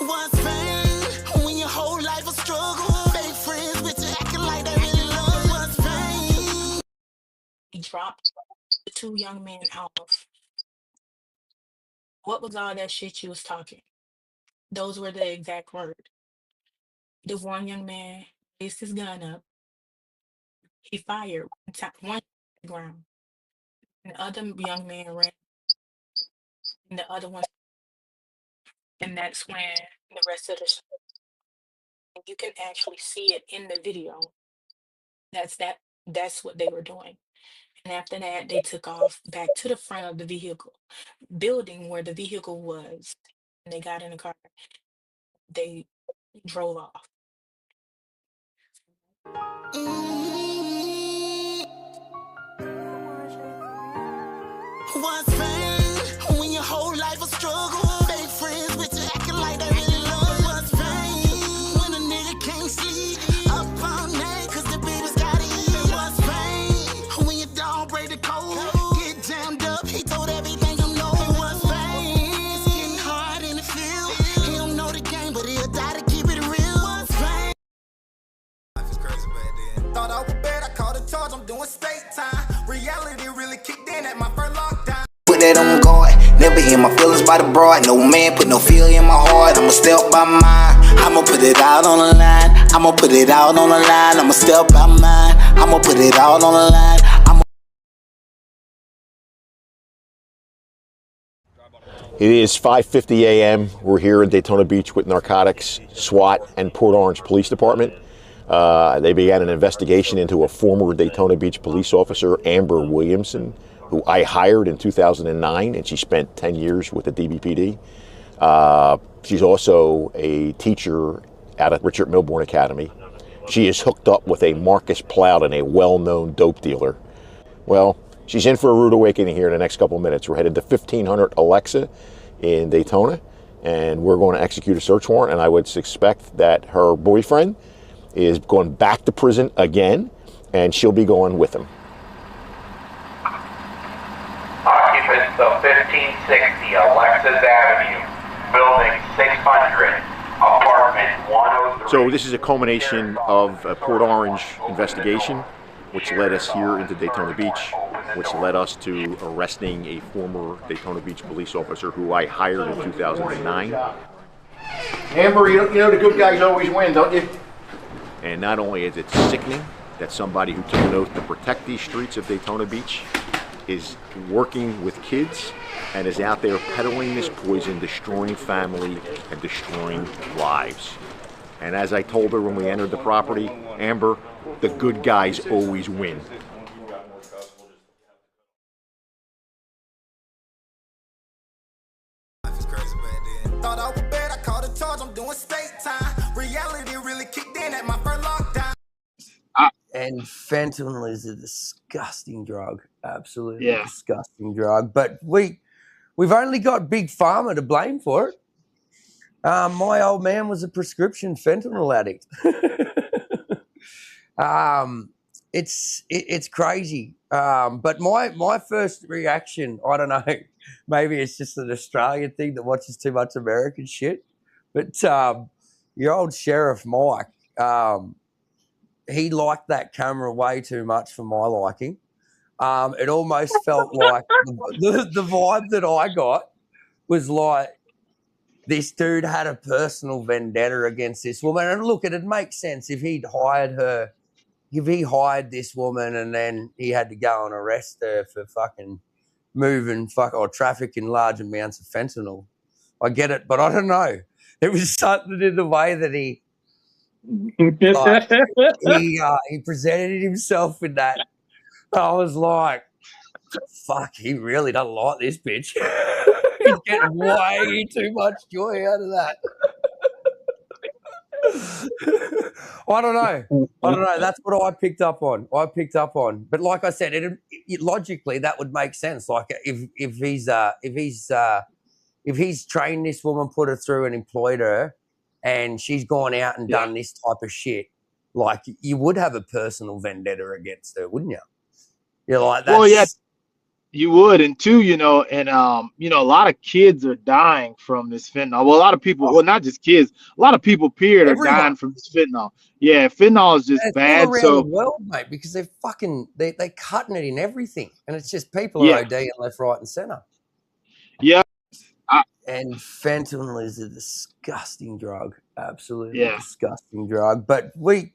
What's pain when your whole life a struggle? Fake friends, but you acting like they really love. What's pain? He dropped the two young men off. What was all that shit you was talking? Those were the exact words. The one young man raised his gun up. He fired one time, one to the ground. And the other young man ran, and the other one, and that's when the rest of the you can actually see it in the video. That's that. That's what they were doing. And after that, they took off back to the front of the vehicle, building where the vehicle was. And they got in the car. They drove off. Mm. What's pain when your whole life a struggle? Fake friends, but you acting like they really love. What's pain when a nigga can't sleep up all night cause the baby's gotta eat? What's pain when your dog break the code? Get jammed up, he told everything you know. What's pain? It's getting hard in the field. He don't know the game, but he'll die to keep it real. What's pain? Life is crazy back then. Thought I was bad, I caught a charge, I'm doing state time. Reality really kicked in at my first lockdown. Put that on guard, never hear my feelings by the broad. No man put no fear in my heart, I'ma step by mine. I'ma put it out on the line, I'ma put it out on the line. I'ma step by mine, I'ma put it out on the line. It is 5:50 a.m. We're here in Daytona Beach with narcotics, SWAT, and Port Orange Police Department. They began an investigation into a former Daytona Beach police officer, Amber Williamson, who I hired in 2009, and she spent 10 years with the DBPD. She's also a teacher at a Richard Milbourne Academy. She is hooked up with a Marcus Plowden, a well-known dope dealer. Well, she's in for a rude awakening here in the next couple of minutes. We're headed to 1500 Alexa in Daytona, and we're going to execute a search warrant, and I would suspect that her boyfriend is going back to prison again, and she'll be going with him. Occupants of 1560 Alexis Avenue, building 600, apartment 103. So this is a culmination of a Port Orange investigation, which led us here into Daytona Beach, which led us to arresting a former Daytona Beach police officer who I hired in 2009. Amber, you know the good guys always win, don't you? And not only is it sickening that somebody who took an oath to protect these streets of Daytona Beach is working with kids and is out there peddling this poison, destroying family and destroying lives. And as I told her when we entered the property, Amber, the good guys always win. Life is crazy back then. Thought I was bad, I caught a charge, I'm doing state time. Reality really kicked in at my first lockdown. And fentanyl is a disgusting drug, absolutely disgusting drug. But we've only got Big Pharma to blame for it. My old man was a prescription fentanyl addict. It's crazy. But my first reaction, I don't know, maybe it's just an Australian thing that watches too much American shit. But your old Sheriff Mike, he liked that camera way too much for my liking. It almost felt like the vibe that I got was like this dude had a personal vendetta against this woman. And look, it'd make sense if he'd hired her, if he hired this woman and then he had to go and arrest her for fucking moving or trafficking large amounts of fentanyl. I get it, but I don't know. There was something in the way that he presented himself in that. I was like, fuck, he really doesn't like this bitch. He's getting way too much joy out of that. I don't know. That's what I picked up on. But like I said, logically that would make sense. Like if he's trained this woman, put her through and employed her, and she's gone out and done this type of shit, like you would have a personal vendetta against her, wouldn't you? You're like, that's... Well, yeah. You would, and two, and a lot of kids are dying from this fentanyl. Well, a lot of people, well, not just kids, a lot of people, period, are Everyone. dying from this fentanyl. Yeah, fentanyl is just It's all bad. around So the world, mate, because they're cutting it in everything, and it's just people Yeah. are ODing left, right, and center. yeah, And fentanyl is a disgusting drug, absolutely Yeah. disgusting drug. But we've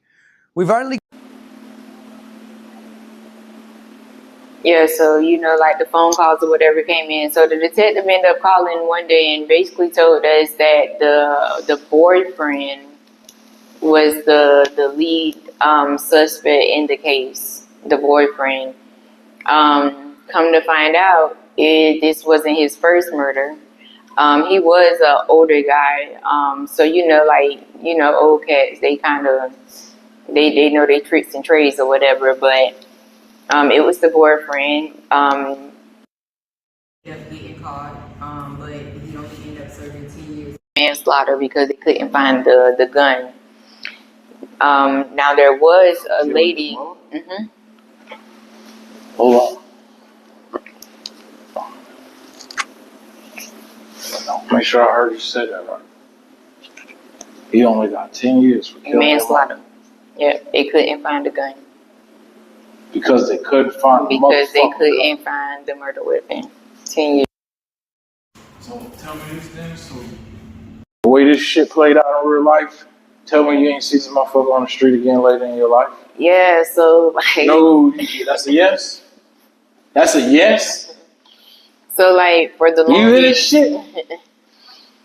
only Yeah, so like the phone calls or whatever came in. So the detective ended up calling one day and basically told us that the boyfriend was the lead suspect in the case. The boyfriend. Come to find out, this wasn't his first murder. He was an older guy. So old cats, they kind of they know their tricks and trades or whatever, but. It was the boyfriend. Getting caught, but he only ended up serving 10 years manslaughter because they couldn't find the gun. Now there was a lady. Hold on. Make sure I heard you say that right. He only got 10 years for killing manslaughter. Yeah, they couldn't find the gun. Because they couldn't find the Because they couldn't find the murder weapon. 10 years. So tell me this then. So the way this shit played out in real life, tell me you ain't seen this motherfucker on the street again later in your life. Yeah, so like. No, that's a yes. That's a yes. So like for the longest. You hear this shit?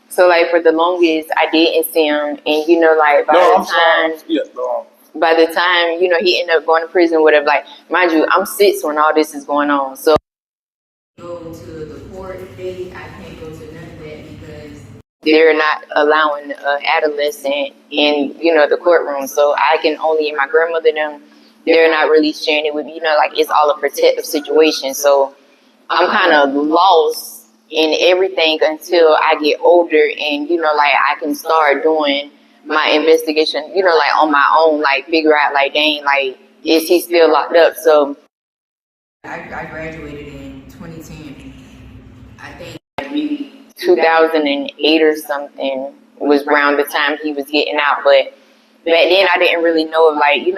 So like for the longest, I didn't see him, and like by the time. Yeah, no. By the time, he ended up going to prison, whatever, like, mind you, I'm 6 when all this is going on. So, go to the court date, I can't go to none of that because they're not allowing an adolescent in, the courtroom. So I can only, and my grandmother, they're not really sharing it with me. Like, it's all a protective situation. So I'm kind of lost in everything until I get older and, like, I can start doing my investigation, like on my own, like figure out, like, dang, like, is he still locked up? So I graduated in 2010. I think maybe 2008 or something was around the time he was getting out. But back then I didn't really know of, like, back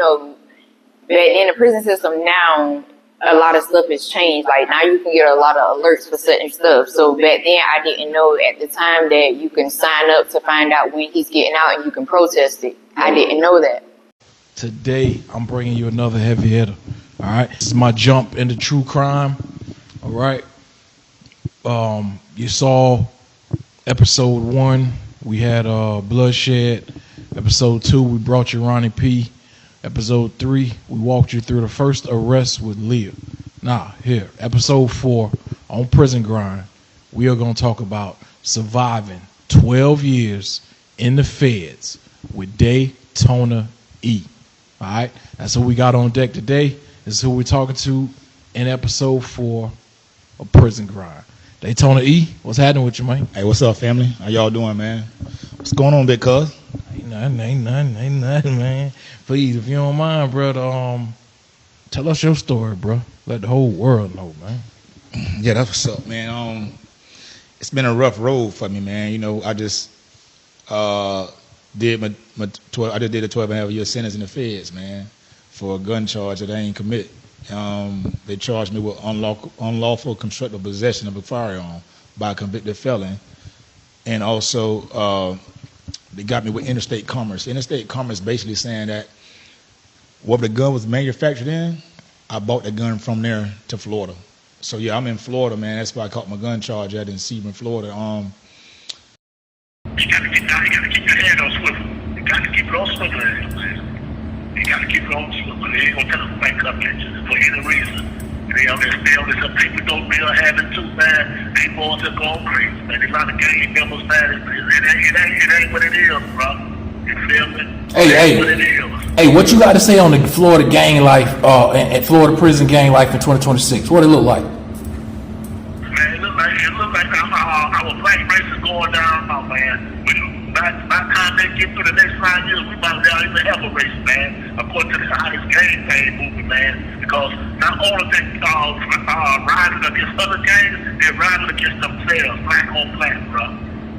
then the prison system now, a lot of stuff has changed. Like now you can get a lot of alerts for certain stuff. So back then I didn't know at the time that you can sign up to find out when he's getting out and you can protest it. I didn't know that. Today I'm bringing you another heavy hitter. All right, this is my jump into true crime. All right, you saw episode 1. We had bloodshed. Episode 2, we brought you Ronnie P. Episode 3, we walked you through the first arrest with Leah. Now, here, episode 4 on Prison Grind, we are going to talk about surviving 12 years in the feds with Daytona E. All right, that's who we got on deck today. This is who we're talking to in episode 4 of Prison Grind. Daytona E, what's happening with you, man? Hey, what's up, family? How y'all doing, man? What's going on, big cuz? Ain't nothing, man. Please, if you don't mind, brother, tell us your story, bro. Let the whole world know, man. Yeah, that's what's up, man. It's been a rough road for me, man. I just did a 12.5-year sentence in the feds, man, for a gun charge that I ain't commit. They charged me with unlawful constructive possession of a firearm by a convicted felon, and also they got me with interstate commerce. Interstate commerce basically saying that wherever the gun was manufactured in, I bought the gun from there to Florida. So yeah, I'm in Florida, man. That's why I caught my gun charge at in Sebring, Florida. You gotta keep your head on swivel. You gotta keep it on swivel, man. You gotta keep it on swivel. They ain't gonna tell them to back up at you for any reason. They on this up people don't real having too, man. They boys are going crazy, man. There's a lot of gang members, man. It ain't what it is, bro. You feel me? Hey, what you got to say on the Florida gang life, and Florida prison gang life in 2026? What it look like? Man, it look like our black race is going down, man. by the time they get through the next 5 years, we might not even have a race, man. According to how this game thing moving, man. Because not only they riding against other gangs, they're riding against themselves, black on black, bro.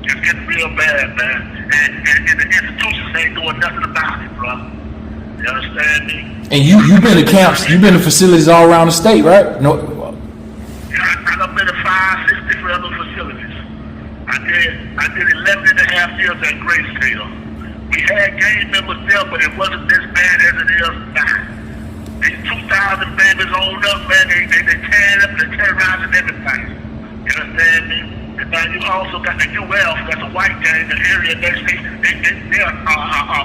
It's getting real bad, man. And the institutions ain't doing nothing about it, bro. You understand me? And you've been to camps, you've been to facilities all around the state, right? No. I've been to 5, 6 different other facilities. I did 11 and a half years at Graceville. We had gang members there, but it wasn't as bad as it is now. These 2,000 babies on up, man, they tearing up, they terrorizing everything. You understand me? And now you also got the UF, that's a white gang, the area next to they're a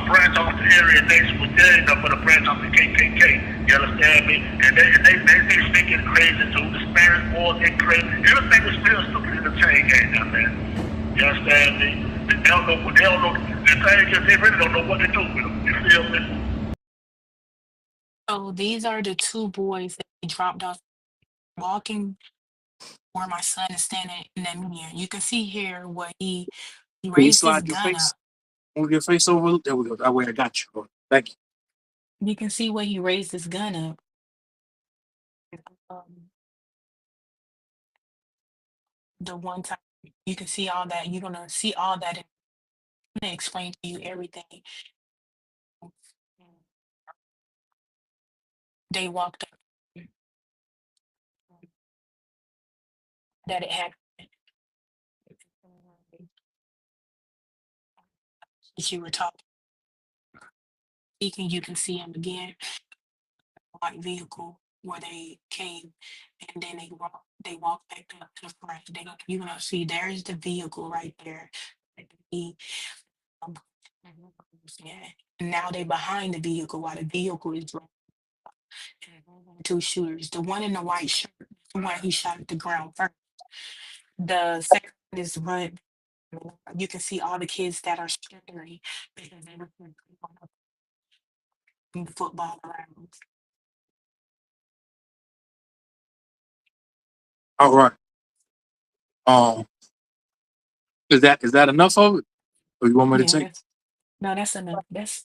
branch off the area next with gang up for the branch off the KKK. You understand me? And they speaking crazy too. The Spanish boys, they crazy. Everything is real stupid in the chain gang down there. You understand me? They don't know. The thing is, they really don't know what to do with them. You feel me? So these are the 2 boys that he dropped off walking where my son is standing in that mirror. You can see here where he Can you raised his slide your gun face? up. Move your face over. There we go. That way I got you. Thank you. You can see where he raised his gun up. The one time you can see all that. You're gonna see all that. I'm gonna explain to you everything. They walked up that it happened. As you were talking, speaking, you can see him again. White vehicle where they came, and then they walked back up to the front. You're gonna see there's the vehicle right there. Yeah. And now they behind the vehicle while the vehicle is driving. 2 shooters. The one in the white shirt, the one he shot at the ground first. The second one is run. You can see all the kids that are scary because they were playing football around. All right. Is that enough of it? Or you want me to Yeah, take? that's enough. That's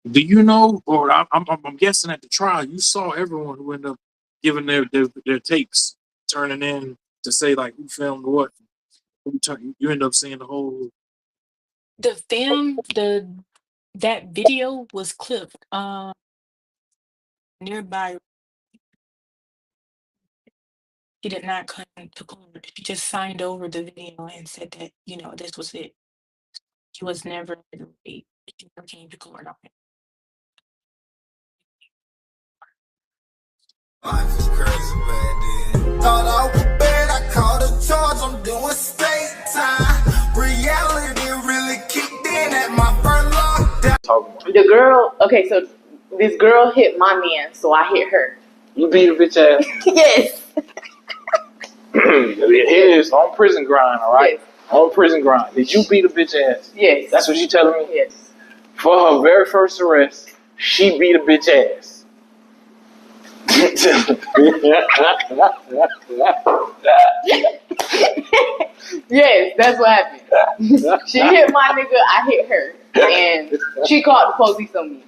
Do you know, or I'm guessing at the trial, you saw everyone who ended up giving their tapes, turning in to say like who filmed what. You end up seeing the whole. the film. That video was clipped nearby. He did not come to court. He just signed over the video and said that this was it. He was never he never came to court on it. Life is crazy back then. Thought I was bad, I called a charge, I'm doing state time. Reality really kicked in at my first lockdown. The girl, okay, so this girl hit my man, so I hit her. You beat a bitch ass. Yes. It is on prison grind, all right? Yes. On prison grind. Did you beat a bitch ass? Yes. That's what you telling me? Yes. For her very first arrest, she beat a bitch ass. Yes, that's what happened. She hit my nigga, I hit her. And she called the police on me.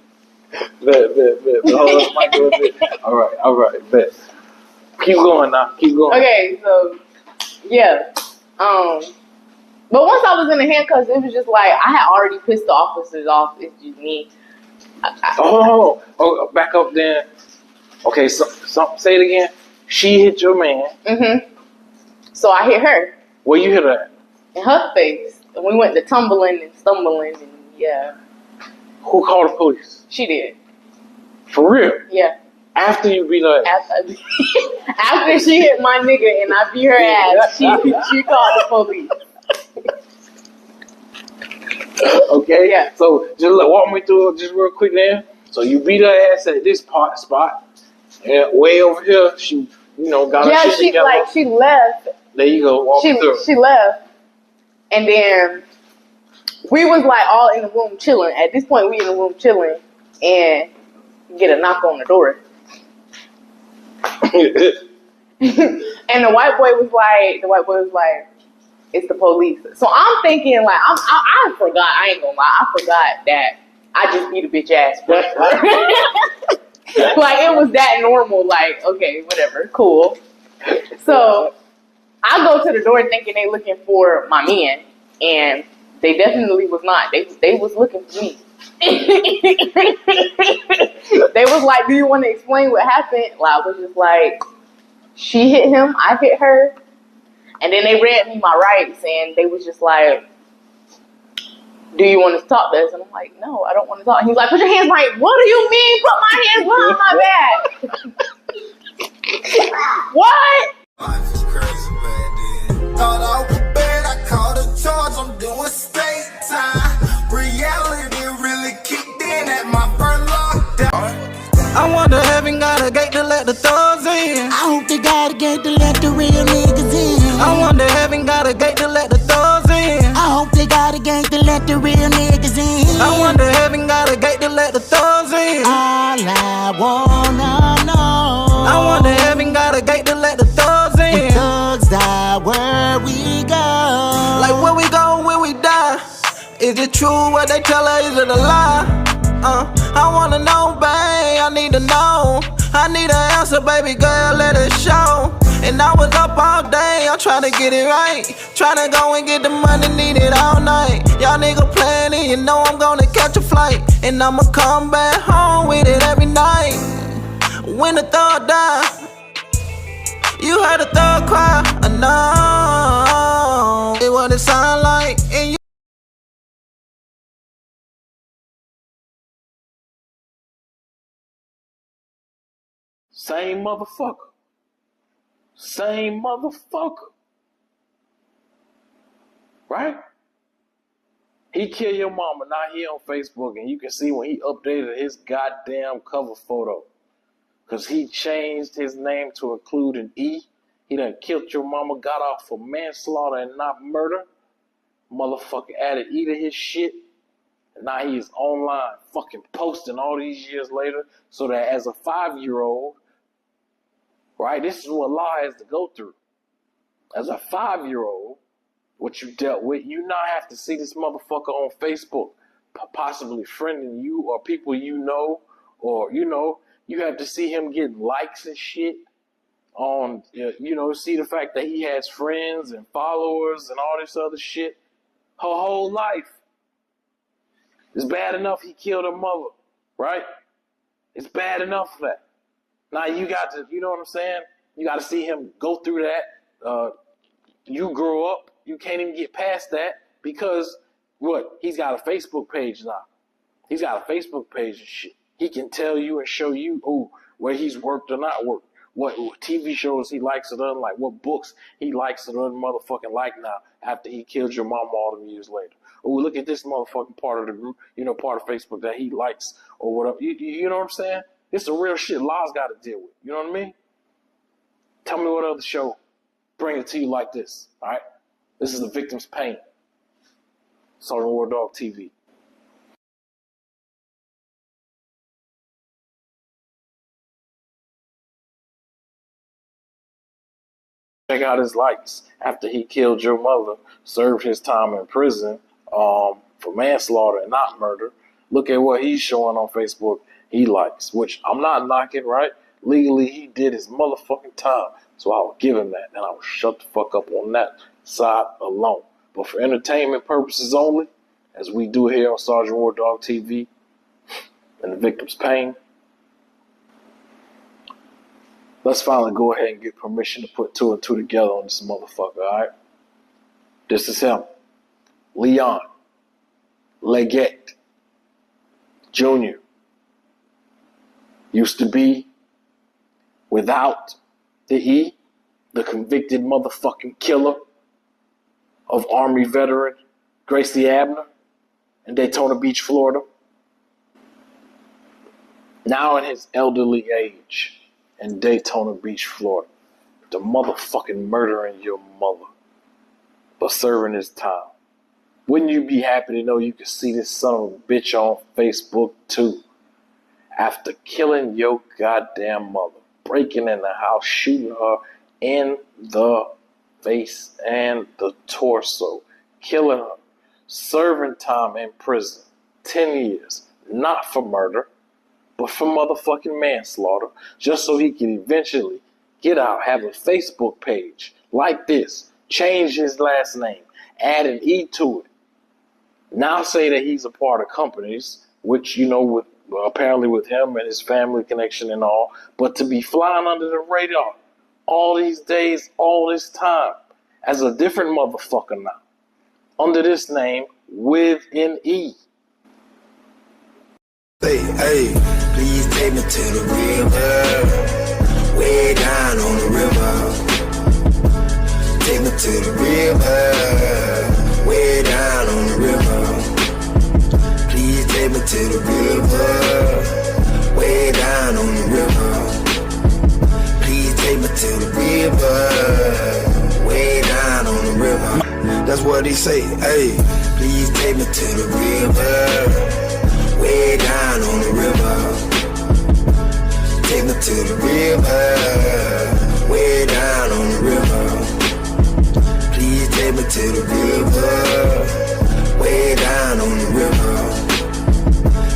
Bet. All right, bet. Keep going now. Keep going. Okay, so yeah. But once I was in the handcuffs, it was just like I had already pissed the officers off. It's just me. Back up then. Okay, so say it again. She hit your man. Mm-hmm. So I hit her. Where you hit her at? In her face. And we went to tumbling and stumbling and yeah. Who called the police? She did. For real? Yeah. After you beat her ass? After she hit my nigga and I beat her ass, she called the police. Okay? Yeah. So just walk me through it just real quick then. So you beat her ass at this spot. And way over here, she, got her shit together. Yeah, she left. There you go. Walk me through. She left. And then we was all in the room chilling. At this point, we in the room chilling and get a knock on the door. And the white boy was like, It's the police. So I'm thinking like I forgot. I ain't gonna lie. I forgot that I just beat a bitch ass. Like it was that normal. Like okay, whatever, cool. So I go to the door thinking they looking for my man, and they definitely was not. They was looking for me. They was like, "Do you want to explain what happened?" Well, I was just like, "She hit him. I hit her." And then they read me my rights, and they was just like, "Do you want to talk to us?" And I'm like, "No, I don't want to talk." And he's like, "Put your hands behind." What do you mean, put my hands behind my back? What? Life is crazy back then. Thought I was bad, I called a charge, I'm doing state time. Reality really kicked in at my first lockdown. I wonder heaven got a gate to let the thugs in. I hope they got a gate to let the real niggas in. I wonder heaven got a gate to let the thugs in. I hope they got a gate to let the real niggas in. I wonder heaven got a gate to let the thugs in. All I wanna know. I wonder heaven got a gate to let the thugs in. The thugs die where we go. Like where we go when we die. Is it true what they tell her? Is it a lie? I wanna know, babe, I need to know. I need an answer, baby girl, let it show. And I was up all day, I'm tryna get it right. Tryna go and get the money, need it all night. Y'all nigga playing it, you know I'm gonna catch a flight. And I'ma come back home with it every night. When the thug die, you heard the thug cry, I know. It what it sound like, and you Same motherfucker. Same motherfucker. Right? He killed your mama. Now he on Facebook, and you can see when he updated his goddamn cover photo. Because he changed his name to include an E. He done killed your mama, got off for manslaughter and not murder. Motherfucker added E to his shit. And now he is online fucking posting all these years later so that as a 5-year-old, right, this is what law has to go through. As a 5-year-old, what you dealt with, you now have to see this motherfucker on Facebook, possibly friending you or people you know, or, you know, you have to see him getting likes and shit on, you know, see the fact that he has friends and followers and all this other shit her whole life. It's bad enough he killed her mother, right? It's bad enough for that. Now you got to, you know what I'm saying? You got to see him go through that. You grow up, you can't even get past that because what? He's got a Facebook page now. He's got a Facebook page and shit. He can tell you and show you where he's worked or not worked, what TV shows he likes or doesn't like, what books he likes or doesn't motherfucking like now after he killed your mama all them years later. Oh, look at this motherfucking part of the group, you know, part of Facebook that he likes or whatever. You know what I'm saying? It's the real shit Law's got to deal with. You know what I mean? Tell me what other show bring it to you like this, all right? This is The Victim's Pain. Sergeant War Dog TV. Check out his likes after he killed your mother, served his time in prison for manslaughter and not murder. Look at what he's showing on Facebook he likes, which I'm not knocking, right? Legally, he did his motherfucking time, so I will give him that, and I will shut the fuck up on that side alone. But for entertainment purposes only, as we do here on Sergeant War Dog TV and The Victim's Pain, let's finally go ahead and get permission to put 2 and 2 together on this motherfucker, all right? This is him, Leon Leggett Jr. Used to be, without the E, the convicted motherfucking killer of Army veteran Gracie Abner in Daytona Beach, Florida. Now in his elderly age in Daytona Beach, Florida. The motherfucking murdering your mother, but serving his time. Wouldn't you be happy to know you could see this son of a bitch on Facebook too? After killing your goddamn mother, breaking in the house, shooting her in the face and the torso, killing her, serving time in prison, 10 years, not for murder, but for motherfucking manslaughter, just so he can eventually get out, have a Facebook page like this, change his last name, add an E to it. Now say that he's a part of companies, which, you know, with apparently with him and his family connection and all, but to be flying under the radar all these days, all this time, as a different motherfucker now, under this name with an E. Say, hey, please take me to the river, way down on the river. Take me to the river, way down on the river. Please take me to the river, way down on the river. Please take me to the river, way down on the river. That's what he say, hey, please take me to the river, way down on the river. Take me to the river, way down on the river. Please take me to the river, way down on the river.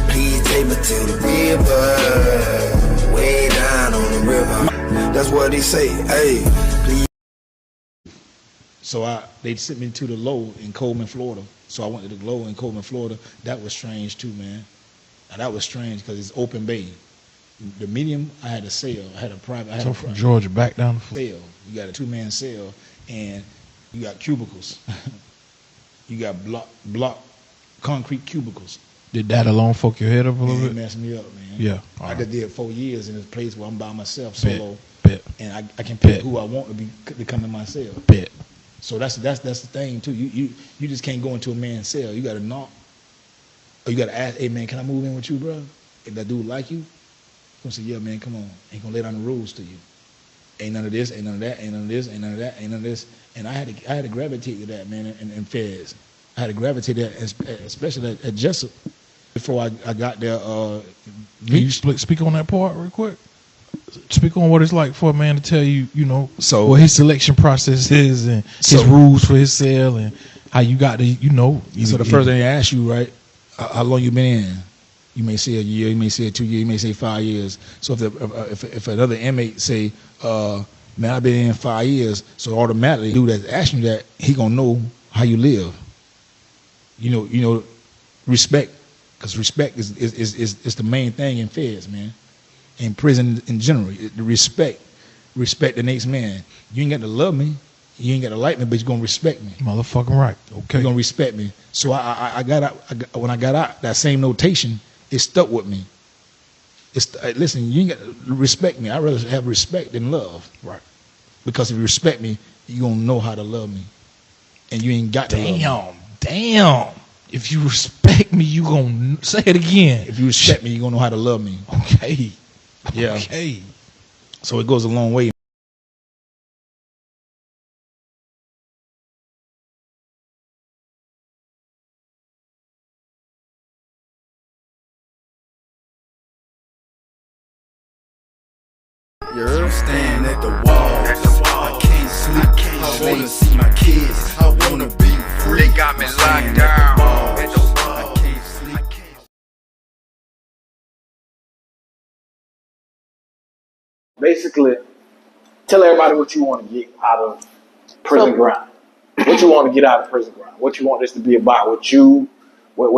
Please take me to the river, way down on the river. That's what he say, hey, please. So they sent me to the Low in Coleman, Florida. So I went to the Low in Coleman, Florida. That was strange too, man. And that was strange because it's open bay. The medium, I had a cell. I had a private. So from Georgia back down to cell. You got a 2-man cell, and you got cubicles. You got block concrete cubicles. Did that alone fuck your head up a little bit? It messed me up, man. Yeah. I just did 4 years in this place where I'm by myself, solo, and I can pick who I want to come in my cell. So that's the thing too. You just can't go into a man's cell. You got to knock, or you got to ask, hey man, can I move in with you, bro? If that dude like you, he's gonna say, yeah man, come on. He gonna lay down the rules to you. Ain't none of this, ain't none of that, ain't none of this, ain't none of that, ain't none of this. And I had to gravitate to that, man, in Feds. I had to gravitate to that, especially at Jessup. Before I got there, Can you speak on that part real quick? Speak on what it's like for a man to tell you, you know, what his selection process is and his rules for his cell and how you got to, you know. So the first thing I ask you, right, how long you been in? You may say a year, you may say 2 years, you may say 5 years. So if another inmate say, man, I've been in 5 years, so automatically, dude that's asking you that, he gonna know how you live. You know, respect, because respect is the main thing in Feds, man. In prison in general, respect the next man. You ain't got to love me, you ain't got to like me, but you're gonna respect me. Motherfucking right. Okay. You're gonna respect me. So I got out. When I got out, that same notation, it stuck with me. Listen, you ain't got to respect me. I'd rather have respect than love. Right. Because if you respect me, you're gonna know how to love me, and you ain't got to love me. Damn. If you respect me, you gonna say it again. If you respect me, you're gonna know how to love me. Okay. Yeah. Okay. So it goes a long way. You're standing at the wall. I can't sleep. I wanna see my kids. I wanna be free. They got me locked down. I can't sleep. Basically, tell everybody what you want to get out of prison grind. What you want to get out of prison grind. What you want this to be about. Where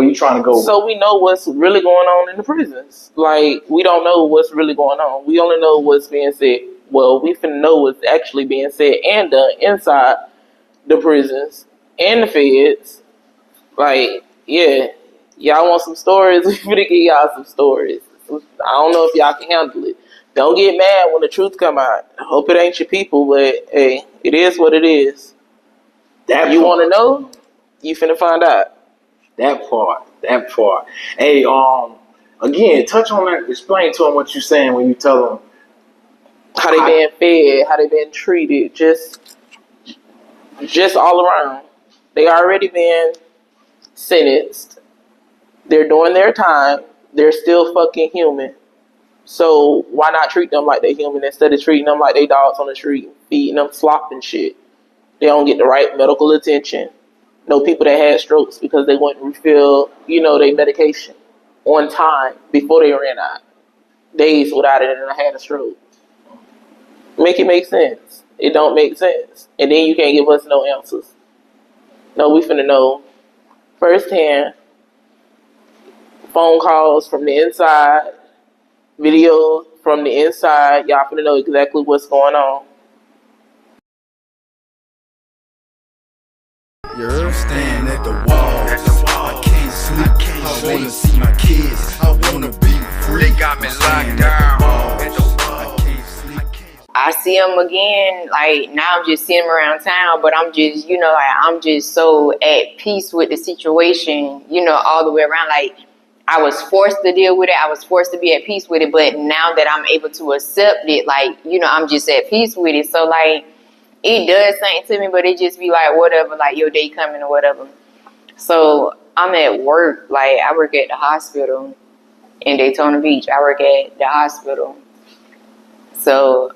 you trying to go. So we know what's really going on in the prisons. Like, we don't know what's really going on. We only know what's being said. Well, we finna know what's actually being said and done inside the prisons and the feds. Like, yeah, y'all want some stories? We finna give y'all some stories. I don't know if y'all can handle it. Don't get mad when the truth come out. I hope it ain't your people, but hey, it is what it is. You want to know? You finna find out. That part. Hey, again, touch on that. Explain to them what you're saying when you tell them how they been fed, how they been treated, just all around. They already been sentenced. They're doing their time. They're still fucking human. So why not treat them like they're human instead of treating them like they dogs on the street, feeding them slop and shit? They don't get the right medical attention. Know people that had strokes because they wouldn't refill, their medication on time before they ran out. Days without it, and I had a stroke. Make it make sense. It don't make sense. And then you can't give us no answers. No, we finna know firsthand. Phone calls from the inside, videos from the inside. Y'all finna know exactly what's going on. You're standing at the wall. I can't sleep. I wanna see my kids. I wanna be free. They got me locked down. I see him again, like now I'm just seeing him around town, but I'm just, I'm just so at peace with the situation, all the way around. Like I was forced to deal with it. I was forced to be at peace with it. But now that I'm able to accept it, like, I'm just at peace with it. So like, it does something to me, but it just be like, whatever, like your day coming or whatever. So I'm at work, like I work at the hospital in Daytona Beach. I work at the hospital. So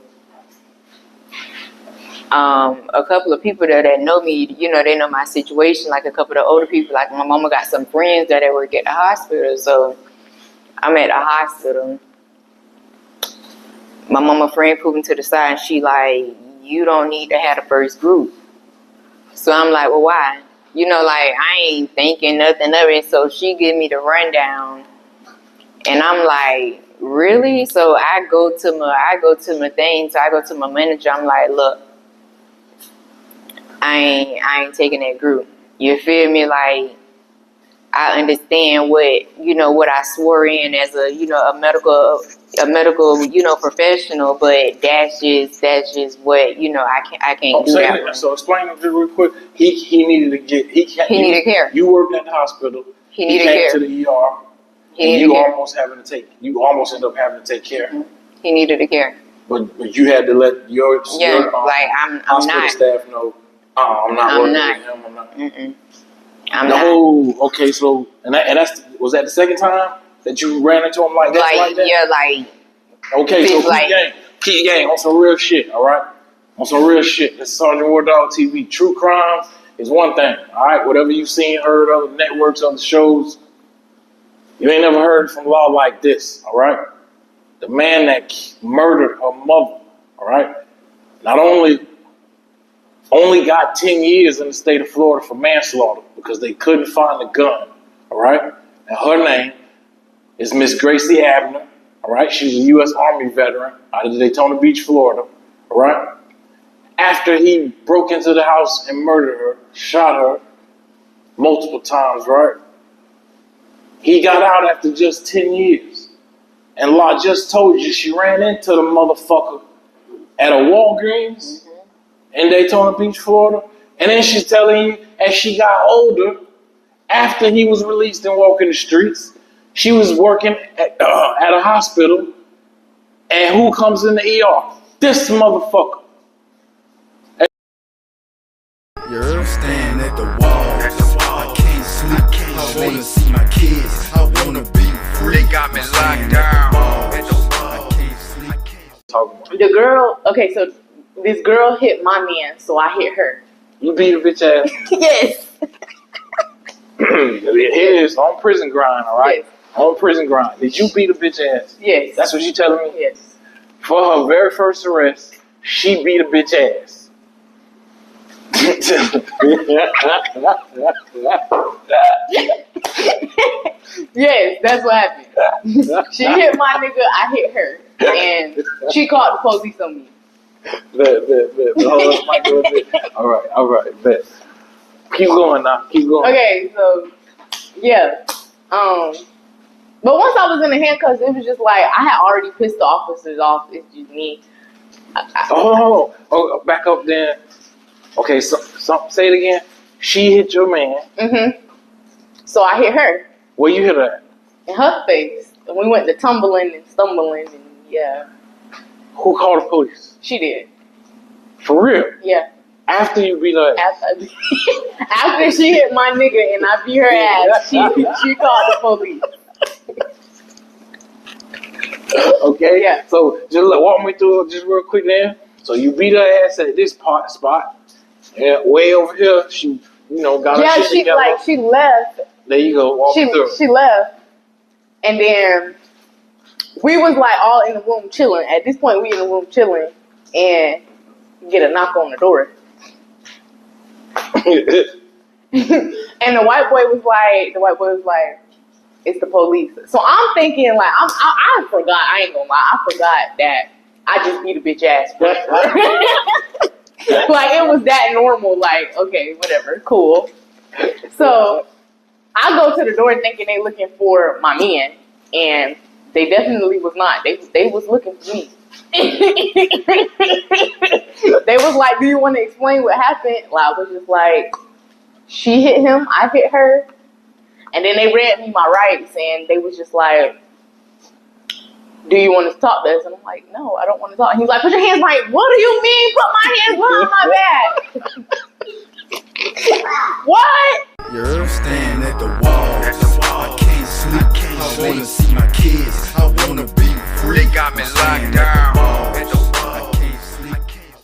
a couple of people that know me, they know my situation. Like a couple of the older people, like my mama got some friends that work at the hospital. So I'm at the hospital. My mama friend pulled me to the side and she like, you don't need to have the first group. So I'm like, well, why? I ain't thinking nothing of it. So she give me the rundown and I'm like, really? So I go to my thing. So I go to my manager. I'm like, look, I ain't taking that group. You feel me? Like I understand what I swore in as a medical professional, but that's just what I can't do that. So explain it real quick. He needed care. You worked at the hospital. He needed came care. to the ER. You almost ended up having to take care. Mm-hmm. He needed the care. But you had to let your I'm hospital not. staff know. I'm not working with him. I'm not. I'm not. Okay. So was that the second time that you ran into him like that? Yeah, like. Okay, so keep gang on some real shit. All right, on some real shit. This is Sergeant War Dog TV. True crime is one thing. All right, whatever you've seen, heard, other networks, other shows, you ain't never heard from law like this. All right, the man that murdered her mother. All right, not only got 10 years in the state of Florida for manslaughter because they couldn't find the gun. All right, and her name is Miss Gracie Abner. All right, she's a U.S. Army veteran out of Daytona Beach, Florida. All right, after he broke into the house and murdered her, shot her multiple times. Right, he got out after just 10 years, and law just told you she ran into the motherfucker at a Walgreens in Daytona Beach, Florida. And then she's telling you, as she got older, after he was released and walking the streets, she was working at a hospital. And who comes in the ER? This motherfucker. You're standing at the wall. I can't sleep. I wanna see my kids. I wanna be free. They got me locked down. The girl, okay, so this girl hit my man, so I hit her. You beat a bitch ass. Yes. It is on prison grind, all right? Yes. On prison grind. Did you beat a bitch ass? Yes. That's what you telling me? Yes. For her very first arrest, she beat a bitch ass. Yes, that's what happened. She hit my nigga, I hit her. And she called the police on me. Bet. All right, bet. Keep going now. Keep going. Okay, so yeah. But once I was in the handcuffs, it was just like I had already pissed the officers off. It's just me. Back up then. Okay, so say it again. She hit your man. Mm-hmm. So I hit her. Where you hit her at? In her face. And we went to tumbling and stumbling and yeah. Who called the police? She did. For real? Yeah. After you beat her ass? After she hit my nigga and I beat her ass, she called the police. Okay? Yeah. So just walk me through it just real quick now. So you beat her ass at this spot. Yeah, way over here, she, got her shit together. she left. There you go. Walk through. She left, and then we was like all in the room chilling. At this point, we in the room chilling, and get a knock on the door. And the white boy was like, it's the police. So I'm thinking like, I forgot. I ain't gonna lie. I forgot that I just beat a bitch ass. Like it was that normal. Like, okay, whatever, cool. So I go to the door thinking they looking for my man, and they definitely was not. They was looking for me. They was like, do you want to explain what happened? Well, I was just like, she hit him, I hit her. And then they read me my rights, and they was just like, do you want to talk to us? And I'm like, no, I don't want to talk. And he's like, put your hands behind. What do you mean, put my hands